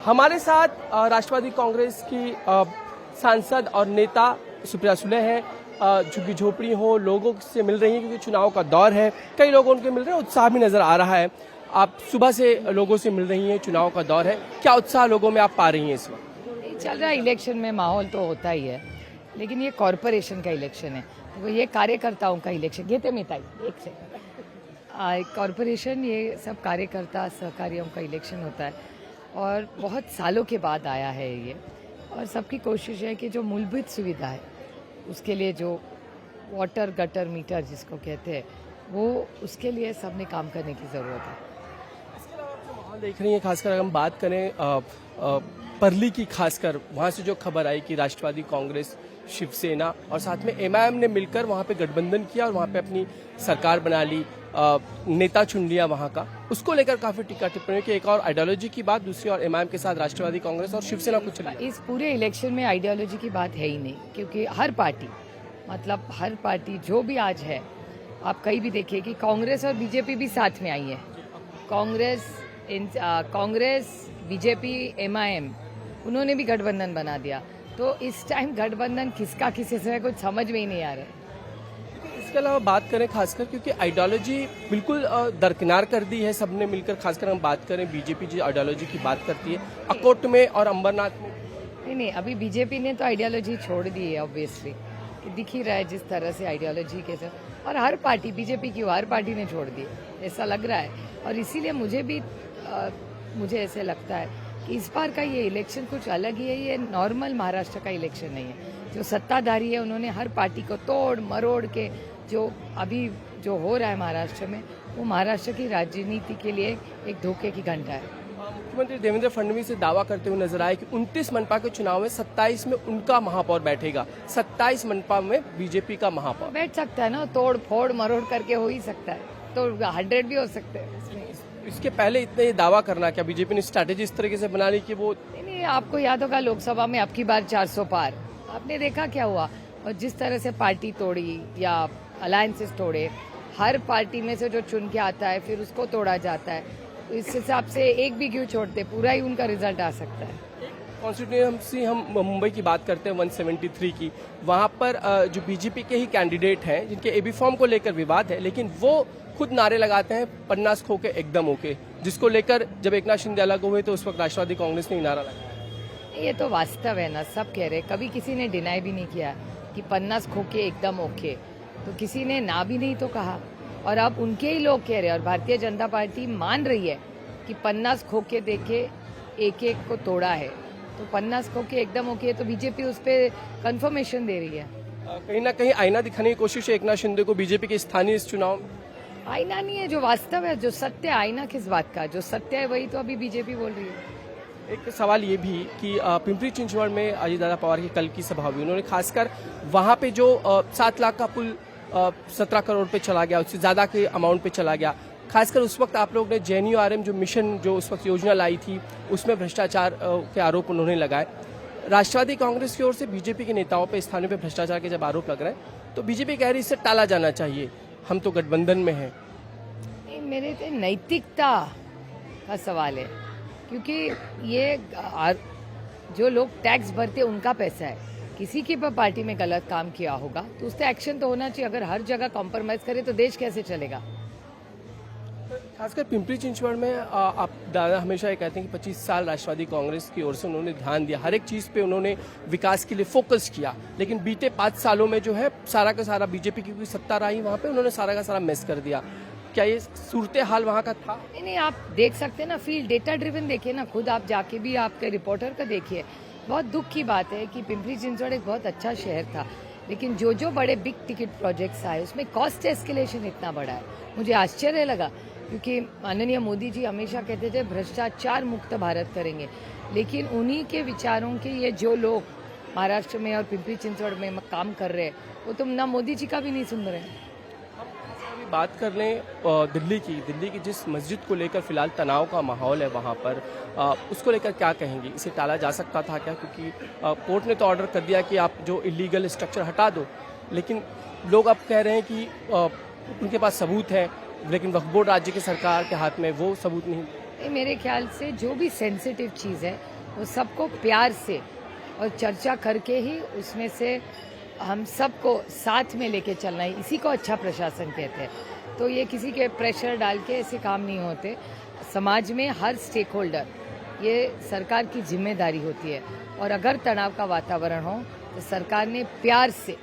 हमारे साथ राष्ट्रवादी कांग्रेस की सांसद और नेता सुप्रिया सुले हैं। झुग्गी झोपड़ी हो लोगों से मिल रही हैं क्योंकि चुनाव का दौर है। कई लोग उनके मिल रहे हैं, उत्साह भी नजर आ रहा है। आप सुबह से लोगों से मिल रही हैं, चुनाव का दौर है, क्या उत्साह लोगों में आप पा रही हैं इस वक्त? चल रहा है इलेक्शन में माहौल तो होता ही है, लेकिन ये कॉरपोरेशन का इलेक्शन है, तो ये कार्यकर्ताओं का इलेक्शन। घेते मिताई एक से कॉरपोरेशन, ये सब कार्यकर्ता सहकारियों का इलेक्शन होता है और बहुत सालों के बाद आया है ये। और सबकी कोशिश है कि जो मूलभूत सुविधा है उसके लिए, जो वाटर गटर मीटर जिसको कहते हैं, वो उसके लिए सबने काम करने की ज़रूरत है। इसके अलावा आप जो माहौल देख रही हैं, खासकर अगर हम बात करें परली की, खासकर वहाँ से जो खबर आई कि राष्ट्रवादी कांग्रेस, शिवसेना और साथ में एमआईएम ने मिलकर वहाँ पे गठबंधन किया और वहाँ पे अपनी सरकार बना ली, नेता चुन लिया वहाँ का, उसको लेकर काफी टीका टिप्पणी की। एक और आइडियोलॉजी की बात, दूसरी और एमआईएम के साथ राष्ट्रवादी कांग्रेस और शिवसेना को चली। इस पूरे इलेक्शन में आइडियोलॉजी की बात है ही नहीं, क्योंकि हर पार्टी जो भी आज है, आप कहीं भी देखिए कि कांग्रेस और बीजेपी भी साथ में आई है। कांग्रेस बीजेपी एमआईएम उन्होंने भी गठबंधन बना दिया। तो इस टाइम गठबंधन किसका किसी से कुछ समझ में ही नहीं आ रहा है। इसके अलावा बात करें खासकर, क्योंकि आइडियोलॉजी बिल्कुल दरकिनार कर दी है सबने मिलकर, खासकर हम बात करें बीजेपी जो आइडियोलॉजी की बात करती है अकोट में और अंबरनाथ में। नहीं, अभी बीजेपी ने तो आइडियोलॉजी छोड़ दी है, ऑब्वियसली कि दिख ही रहा है जिस तरह से आइडियोलॉजी के साथ। और हर पार्टी, बीजेपी की हर पार्टी ने छोड़ दी ऐसा लग रहा है। और इसीलिए मुझे ऐसे लगता है कि इस बार का ये इलेक्शन कुछ अलग ही है। ये नॉर्मल महाराष्ट्र का इलेक्शन नहीं है। जो सत्ताधारी है उन्होंने हर पार्टी को तोड़ मरोड़ के, जो अभी जो हो रहा है महाराष्ट्र में, वो महाराष्ट्र की राजनीति के लिए एक धोखे की घंटा है। मुख्यमंत्री देवेंद्र फडणवीस से दावा करते हुए नजर आए कि 29 मनपा के चुनाव में 27 में उनका महापौर बैठेगा, 27 मनपा में बीजेपी का महापौर बैठ सकता है ना, तोड़ फोड़ मरोड़ करके हो ही सकता है, तो 100 भी हो सकते हैं। इसके पहले इतना ये दावा करना, क्या बीजेपी ने स्ट्रैटेजी इस तरीके से बना ली कि वो नहीं, आपको याद होगा लोकसभा में अब की बार 400 पार, आपने देखा क्या हुआ। और जिस तरह से पार्टी तोड़ी या अलायंसेस तोड़े, हर पार्टी में से जो चुन के आता है फिर उसको तोड़ा जाता है। तो इस हिसाब से एक भी क्यों छोड़ते, पूरा ही उनका रिजल्ट आ सकता है। कॉन्स्टिट्यूएंसी हम मुंबई की बात करते हैं 173 की, वहाँ पर जो बीजेपी के ही कैंडिडेट हैं जिनके एबी फॉर्म को लेकर विवाद है, लेकिन वो खुद नारे लगाते हैं 50 खो के एकदम ओके, जिसको लेकर जब एकनाथ शिंदे अलग हुए तो उस वक्त राष्ट्रवादी कांग्रेस ने ही नारा लगाया। ये तो वास्तव है ना, सब कह रहे, कभी किसी ने डिनाई भी नहीं किया कि 50 खो के एकदम ओके, तो किसी ने ना भी नहीं तो कहा। और अब उनके ही लोग कह रहे हैं और भारतीय जनता पार्टी मान रही है कि 50 खो के देखे एक एक को तोड़ा है, तो 50 खो के एकदम ओके, तो बीजेपी उस पर कंफर्मेशन दे रही है। कहीं ना कहीं आईना दिखाने की कोशिश है एकनाथ शिंदे को बीजेपी के स्थानीय इस चुनाव में। आईना नहीं है, जो वास्तव है, जो सत्य है। आईना किस बात का? जो सत्य है वही तो अभी बीजेपी बोल रही है। एक सवाल ये भी कि पिंपरी चिंचवड़ में अजय दादा पवार की कल की सभा हुई, उन्होंने खासकर वहां पे जो 7 लाख का पुल 17 करोड़ पे चला गया, उससे ज्यादा के अमाउंट पे चला गया, खासकर उस वक्त आप लोग ने JNURM जो मिशन, जो उस वक्त योजना लाई थी, उसमें भ्रष्टाचार के आरोप उन्होंने लगाए। राष्ट्रवादी कांग्रेस की ओर से बीजेपी के नेताओं पे स्थानीय पे भ्रष्टाचार के जब आरोप लग रहे हैं, तो बीजेपी कह रही इससे टाला जाना चाहिए, हम तो गठबंधन में हैं। मेरे तो नैतिकता का सवाल है, क्योंकि ये जो लोग टैक्स भरते उनका पैसा है। किसी की पार्टी में गलत काम किया होगा तो उस पर एक्शन तो होना चाहिए। अगर हर जगह कॉम्प्रोमाइज करे तो देश कैसे चलेगा? खासकर पिंपरी चिंचवड़ में आप दादा हमेशा ये कहते हैं कि 25 साल राष्ट्रवादी कांग्रेस की ओर से उन्होंने ध्यान दिया, हर एक चीज़ पे उन्होंने विकास के लिए फोकस किया, लेकिन बीते 5 सालों में जो है सारा का सारा बीजेपी की सत्ता रही, वहाँ पे उन्होंने सारा का सारा मिस कर दिया। क्या ये सूरत हाल वहाँ का था? नहीं, आप देख सकते हैं ना, फील्ड डेटा ड्रिवन देखिए ना, खुद आप जाके भी आपके रिपोर्टर का देखिए। बहुत दुख की बात है कि पिंपरी चिंचवड़ एक बहुत अच्छा शहर था, लेकिन जो बड़े बिग टिकट प्रोजेक्ट्स आए उसमें कॉस्ट एस्केलेशन इतना बड़ा है। मुझे आश्चर्य लगा, क्योंकि माननीय मोदी जी हमेशा कहते थे भ्रष्टाचार मुक्त भारत करेंगे, लेकिन उन्हीं के विचारों के ये जो लोग महाराष्ट्र में और पिंपरी चिंचवड़ में काम कर रहे हैं, वो तुम ना मोदी जी का भी नहीं सुन रहे हैं। बात कर लें दिल्ली की जिस मस्जिद को लेकर फिलहाल तनाव का माहौल है वहाँ पर, उसको लेकर क्या कहेंगे? इसे टाला जा सकता था क्या? क्योंकि कोर्ट ने तो ऑर्डर कर दिया कि आप जो इलीगल स्ट्रक्चर हटा दो, लेकिन लोग अब कह रहे हैं कि उनके पास सबूत है, लेकिन वक्फ बोर्ड राज्य की सरकार के हाथ में वो सबूत नहीं। मेरे ख्याल से जो भी सेंसिटिव चीज़ है वो सबको प्यार से और चर्चा करके ही उसमें से हम सबको साथ में लेके चलना है, इसी को अच्छा प्रशासन कहते हैं। तो ये किसी के प्रेशर डाल के ऐसे काम नहीं होते। समाज में हर स्टेक होल्डर, ये सरकार की जिम्मेदारी होती है, और अगर तनाव का वातावरण हो तो सरकार ने प्यार से,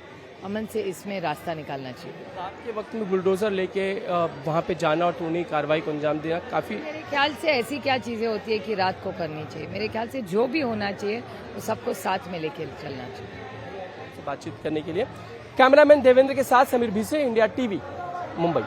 अमन से इसमें रास्ता निकालना चाहिए। रात के वक्त में बुलडोजर लेके वहाँ पे जाना और टूनी कार्रवाई को अंजाम देना काफी, मेरे ख्याल से ऐसी क्या चीज़ें होती है कि रात को करनी चाहिए। मेरे ख्याल से जो भी होना चाहिए वो सबको साथ में लेके चलना चाहिए। बातचीत करने के लिए कैमरामैन देवेंद्र के साथ समीर भिसे, इंडिया टीवी, मुंबई।